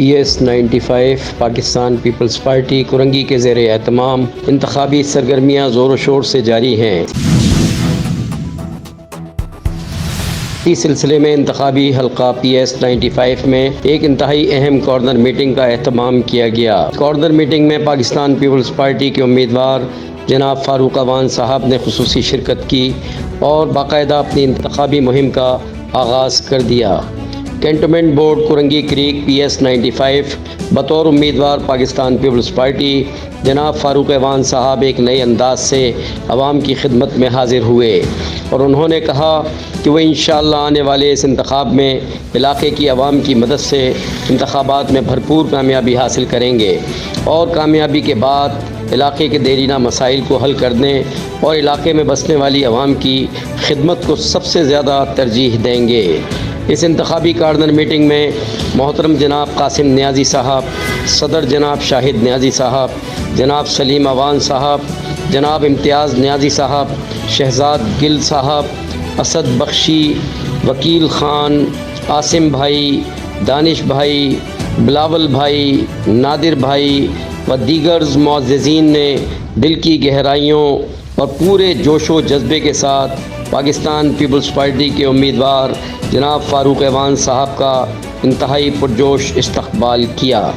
PS95 Pakistan Peoples party Korangi کے زیر اہتمام انتخابی سرگرمیاں زور و شور سے جاری ہیں۔ اسی سلسلے میں انتخابی حلقہ PS95 میں ایک انتہائی اہم کارنر میٹنگ کا اہتمام کیا گیا۔ کارنر میٹنگ میں پاکستان پیپلز پارٹی کے امیدوار جناب فاروق اوان صاحب نے خصوصی شرکت کی اور باقاعدہ اپنی انتخابی مہم کا آغاز کر دیا۔ Cantonment board Korangi crack PS95 بطور امیدوار پاکستان پیپلز پارٹی جناب فاروق اوان صاحب ایک نئے انداز سے عوام کی خدمت میں حاضر ہوئے اور انہوں نے کہا کہ وہ انشاءاللہ آنے والے اس انتخاب میں علاقے کی عوام کی مدد سے انتخابات میں بھرپور کامیابی حاصل کریں گے اور کامیابی کے بعد علاقے کے دیرینہ مسائل کو حل کرنے اور علاقے میں بسنے والی عوام کی خدمت کو سب سے زیادہ ترجیح دیں گے۔ اس انتخابی کارنر میٹنگ میں محترم جناب قاسم نیازی صاحب، صدر جناب شاہد نیازی صاحب، جناب سلیم اوان صاحب، جناب امتیاز نیازی صاحب، شہزاد گل صاحب، اسد بخشی، وکیل خان، عاصم بھائی، دانش بھائی، بلاول بھائی، نادر بھائی و دیگر معززین نے دل کی گہرائیوں اور پورے جوش و جذبے کے ساتھ پاکستان پیپلز پارٹی کے امیدوار جناب فاروق اوان صاحب کا انتہائی پرجوش استقبال کیا۔